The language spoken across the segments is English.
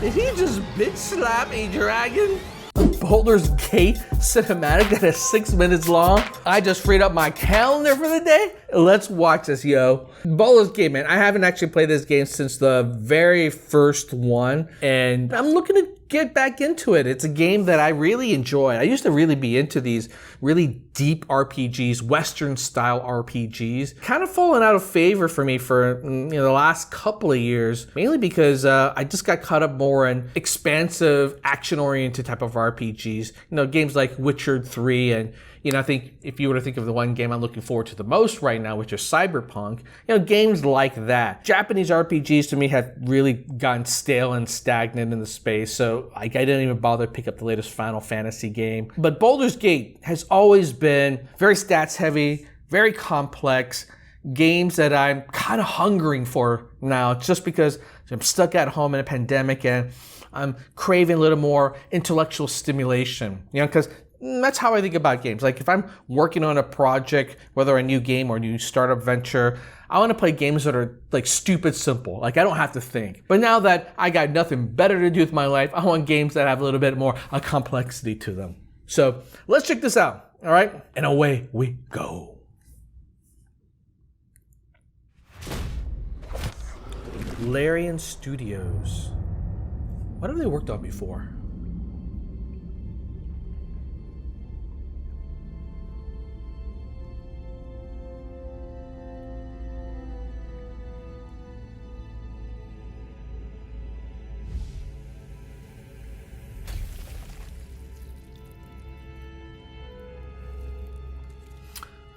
Did he just bitch slap a dragon? Baldur's Gate cinematic that is 6 minutes long. I just freed up my calendar for the day. Let's watch this, yo. Baldur's Gate, man. I haven't actually played this game since the very first one, and I'm looking to get back into it. It's a game that I really enjoy. I used to really be into these really deep RPGs, Western style RPGs. Kind of fallen out of favor for me for the last couple of years, mainly because I just got caught up more in expansive, action-oriented type of RPGs. Games like Witcher 3 and I think if you were to think of the one game I'm looking forward to the most right now, which is Cyberpunk, games like that. Japanese RPGs to me have really gotten stale and stagnant in the space, so I didn't even bother to pick up the latest Final Fantasy game. But Baldur's Gate has always been very stats heavy, very complex, games that I'm kind of hungering for now, just because I'm stuck at home in a pandemic and I'm craving a little more intellectual stimulation, because that's how I think about games. Like if I'm working on a project, whether a new game or a new startup venture, I want to play games that are like stupid simple. Like I don't have to think. But now that I got nothing better to do with my life, I want games that have a little bit more complexity to them. So let's check this out. All right. And away we go. Larian Studios. What have they worked on before?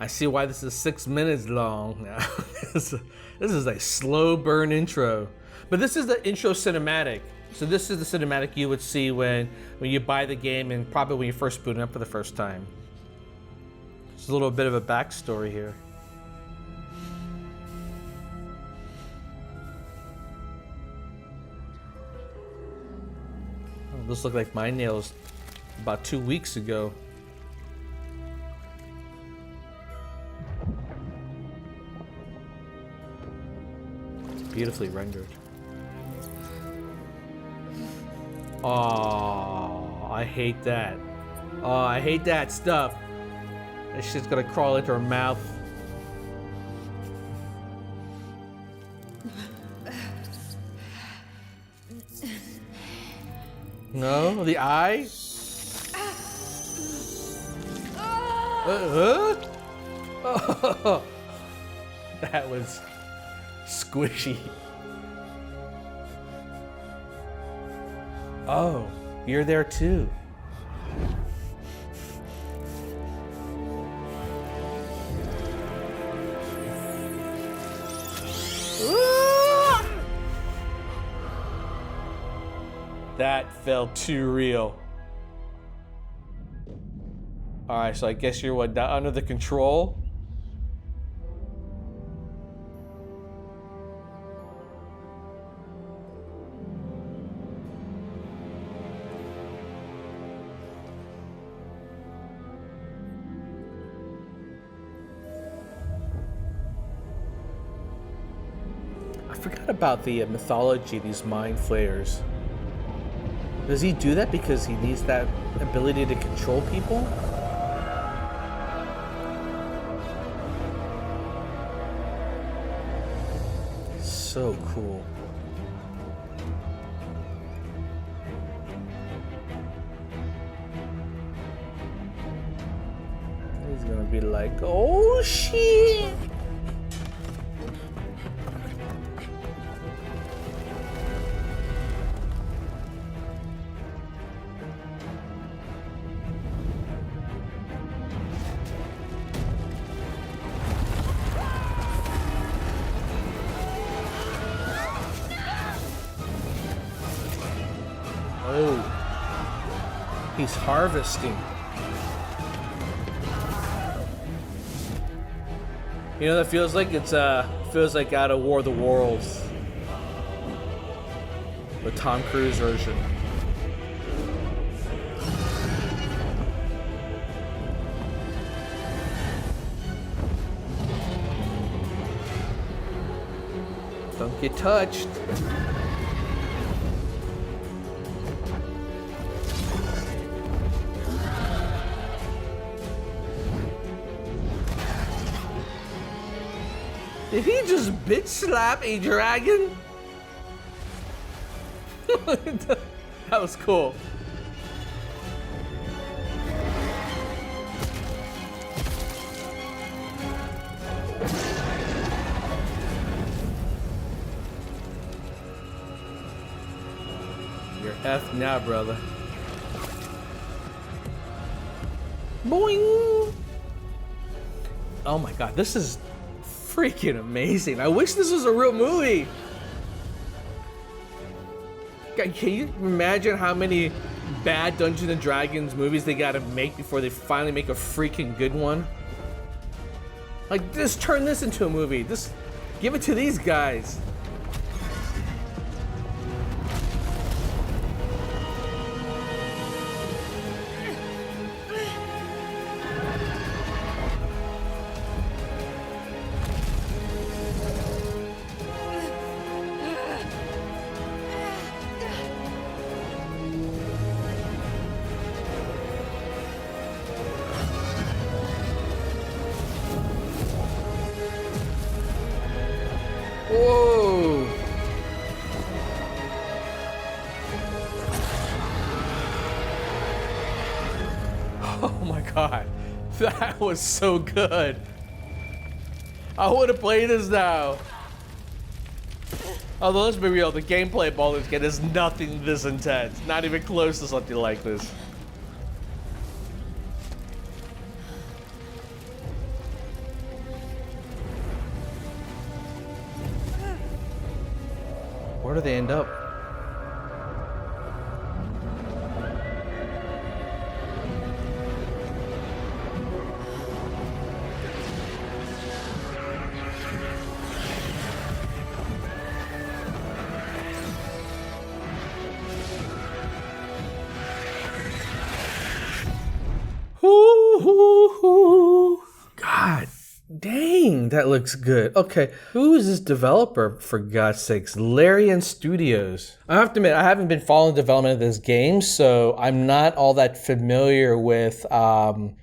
I see why this is 6 minutes long now. This is a slow burn intro. But this is the intro cinematic. So this is the cinematic you would see when you buy the game and probably when you first boot it up for the first time. There's a little bit of a backstory here. Oh, those look like my nails about 2 weeks ago. Beautifully rendered. Oh, I hate that. Oh, I hate that stuff. That shit's gonna crawl into her mouth. No, the eye? Oh, that was squishy. Oh, you're there too. That felt too real. All right, so I guess you're under the control? I forgot about the mythology of these mind flayers. Does he do that because he needs that ability to control people? So cool. He's gonna be like, oh shit! Oh, he's harvesting. You know, that feels like feels like out of War of the Worlds, the Tom Cruise version. Don't get touched. Did he just bitch slap a dragon? That was cool. You're F now, brother. Boing! Oh my god, this is freaking amazing. I wish this was a real movie. God, can you imagine how many bad Dungeons and Dragons movies they gotta make before they finally make a freaking good one? Like, just turn this into a movie. Just give it to these guys. Whoa! Oh my god, that was so good. I want to play this now. Although let's be real, the gameplay of Baldur's Gate is nothing this intense. Not even close to something like this. Where do they end up? God dang, that looks good. Okay, who is this developer, for God's sakes? Larian Studios. I have to admit, I haven't been following the development of this game, so I'm not all that familiar with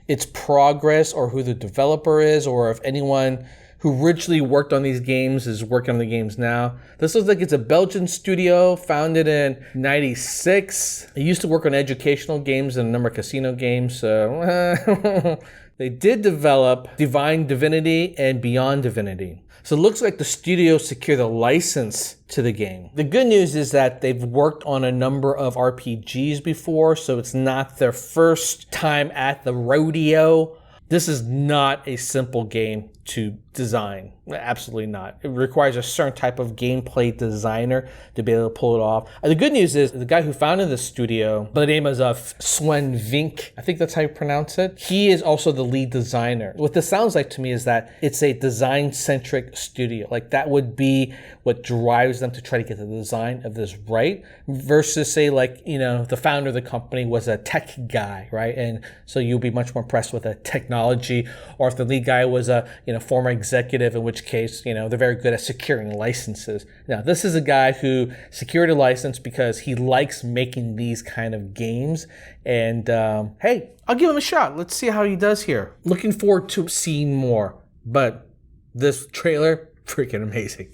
its progress or who the developer is, or if anyone who originally worked on these games is working on the games now. This looks like it's a Belgian studio founded in '96. It used to work on educational games and a number of casino games, so they did develop Divine Divinity and Beyond Divinity. So it looks like the studio secured the license to the game. The good news is that they've worked on a number of RPGs before, so it's not their first time at the rodeo. This is not a simple game to design. Absolutely not. It requires a certain type of gameplay designer to be able to pull it off. The good news is the guy who founded the studio, by the name of Sven Vink, I think that's how you pronounce it. He is also the lead designer. What this sounds like to me is that it's a design-centric studio. Like, that would be what drives them to try to get the design of this right, versus say, like, you know, the founder of the company was a tech guy, right? And so you'll be much more impressed with the technology, or if the lead guy was a, you know, former executive, in which case, you know, they're very good at securing licenses. Now, this is a guy who secured a license because he likes making these kind of games. And hey, I'll give him a shot. Let's see how he does here. Looking forward to seeing more. But this trailer, freaking amazing.